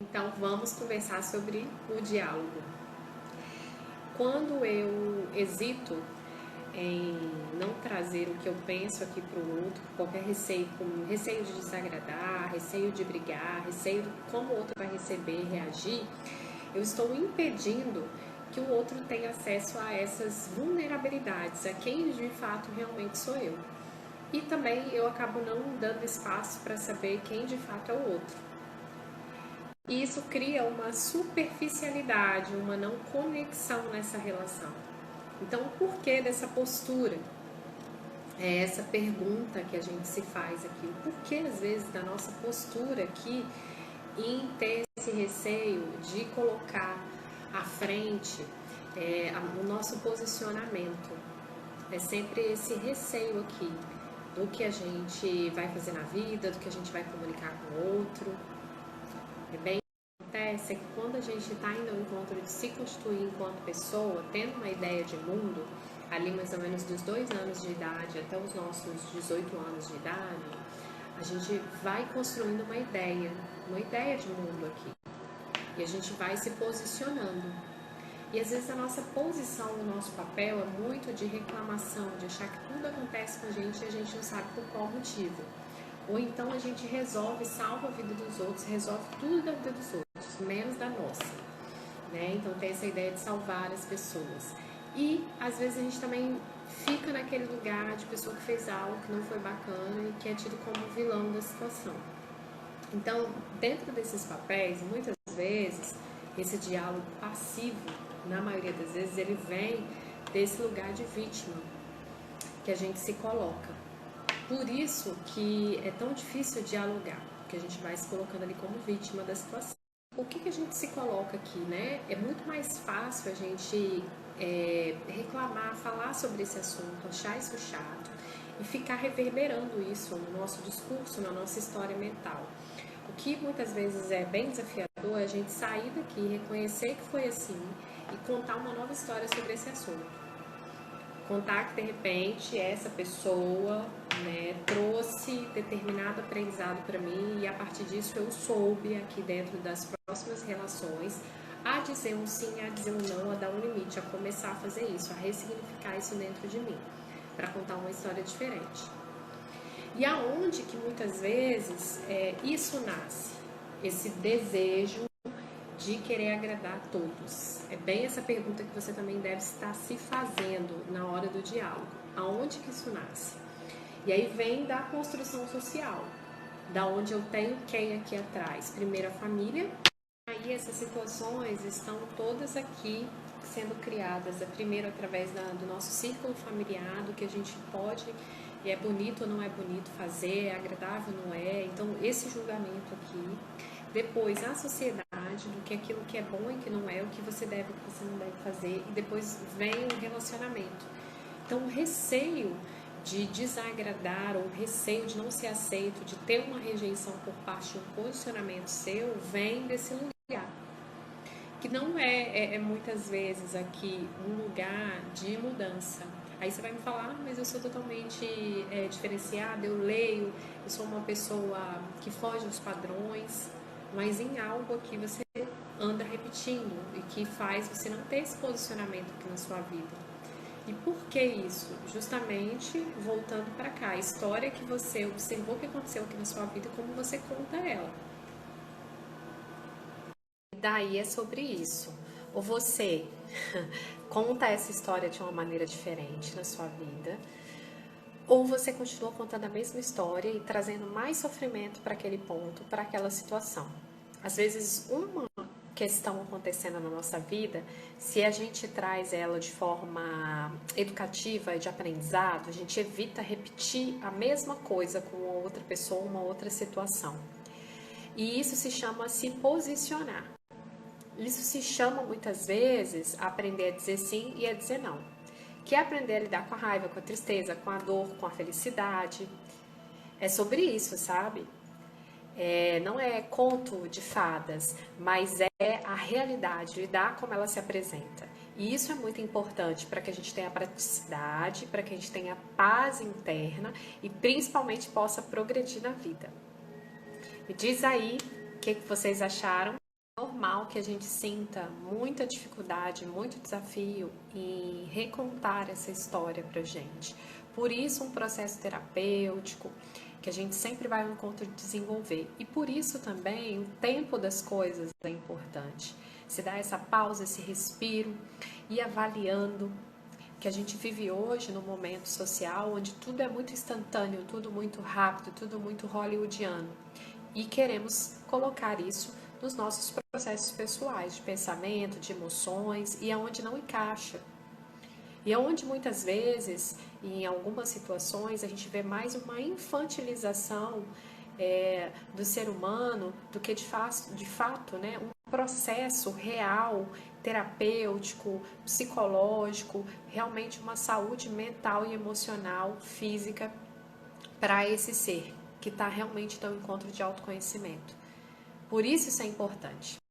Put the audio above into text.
Então vamos conversar sobre o diálogo. Quando eu hesito em não trazer o que eu penso aqui para o outro, qualquer receio, como receio de desagradar, receio de brigar, receio de como o outro vai receber e reagir, eu estou impedindo que o outro tenha acesso a essas vulnerabilidades, a quem de fato realmente sou eu. E também eu acabo não dando espaço para saber quem de fato é o outro. E isso cria uma superficialidade, uma não conexão nessa relação. Então, o porquê dessa postura? É essa pergunta que a gente se faz aqui. O porquê, às vezes, da nossa postura aqui em ter esse receio de colocar à frente o nosso posicionamento? É sempre esse receio aqui do que a gente vai fazer na vida, do que a gente vai comunicar com o outro. É bem acontece é que quando a gente está indo ao encontro de se constituir enquanto pessoa, tendo uma ideia de mundo, ali mais ou menos dos 2 anos de idade até os nossos 18 anos de idade, a gente vai construindo uma ideia de mundo aqui. E a gente vai se posicionando. E às vezes a nossa posição, o nosso papel é muito de reclamação, de achar que tudo acontece com a gente e a gente não sabe por qual motivo. Ou então a gente resolve, salva a vida dos outros, resolve tudo da vida dos outros, menos da nossa. Né? Então tem essa ideia de salvar as pessoas. E às vezes a gente também fica naquele lugar de pessoa que fez algo que não foi bacana e que é tido como vilão da situação. Então, dentro desses papéis, muitas vezes, esse diálogo passivo, na maioria das vezes, ele vem desse lugar de vítima que a gente se coloca. Por isso que é tão difícil dialogar, porque a gente vai se colocando ali como vítima da situação. O que a gente se coloca aqui, né? É muito mais fácil a gente reclamar, falar sobre esse assunto, achar isso chato e ficar reverberando isso no nosso discurso, na nossa história mental. O que muitas vezes é bem desafiador é a gente sair daqui, reconhecer que foi assim e contar uma nova história sobre esse assunto. Contar que de repente essa pessoa, né, trouxe determinado aprendizado para mim e a partir disso eu soube aqui dentro das próximas relações a dizer um sim, a dizer um não, a dar um limite, a começar a fazer isso, a ressignificar isso dentro de mim, para contar uma história diferente. E aonde que muitas vezes isso nasce? Esse desejo de querer agradar a todos. É bem essa pergunta que você também deve estar se fazendo na hora do diálogo. Aonde que isso nasce? E aí vem da construção social, da onde eu tenho quem aqui atrás. Primeiro a família. Aí essas situações estão todas aqui sendo criadas. Primeiro através do nosso círculo familiar, do que a gente pode, e é bonito ou não é bonito fazer, é agradável ou não é. Então esse julgamento aqui. Depois a sociedade, do que aquilo que é bom e que não é, o que você deve e o que você não deve fazer. E depois vem o relacionamento. Então o receio de desagradar ou o receio de não ser aceito, de ter uma rejeição por parte de um posicionamento seu, vem desse lugar. Que não é muitas vezes aqui um lugar de mudança. Aí você vai me falar, mas eu sou totalmente diferenciada, eu leio, eu sou uma pessoa que foge dos padrões, mas em algo aqui você anda repetindo e que faz você não ter esse posicionamento aqui na sua vida. E por que isso? Justamente voltando para cá, a história que você observou que aconteceu aqui na sua vida e como você conta ela. E daí é sobre isso. Ou você conta essa história de uma maneira diferente na sua vida, ou você continua contando a mesma história e trazendo mais sofrimento para aquele ponto, para aquela situação. Às vezes, uma questão acontecendo na nossa vida, se a gente traz ela de forma educativa e de aprendizado, a gente evita repetir a mesma coisa com outra pessoa, uma outra situação. E isso se chama se posicionar. Isso se chama muitas vezes aprender a dizer sim e a dizer não. Que é aprender a lidar com a raiva, com a tristeza, com a dor, com a felicidade. É sobre isso, sabe? Não é conto de fadas, mas é a realidade, lidar como ela se apresenta. E isso é muito importante para que a gente tenha praticidade, para que a gente tenha paz interna e principalmente possa progredir na vida. Me diz aí o que vocês acharam. Normal que a gente sinta muita dificuldade, muito desafio em recontar essa história pra gente. Por isso um processo terapêutico que a gente sempre vai ao encontro de desenvolver. E por isso também o tempo das coisas é importante. Se dá essa pausa, esse respiro e avaliando que a gente vive hoje no momento social onde tudo é muito instantâneo, tudo muito rápido, tudo muito hollywoodiano. E queremos colocar isso nos nossos processos pessoais, de pensamento, de emoções, e aonde não encaixa. E aonde muitas vezes, em algumas situações, a gente vê mais uma infantilização do ser humano do que de fato, né, um processo real, terapêutico, psicológico, realmente uma saúde mental e emocional, física para esse ser que está realmente no encontro de autoconhecimento. Por isso é importante.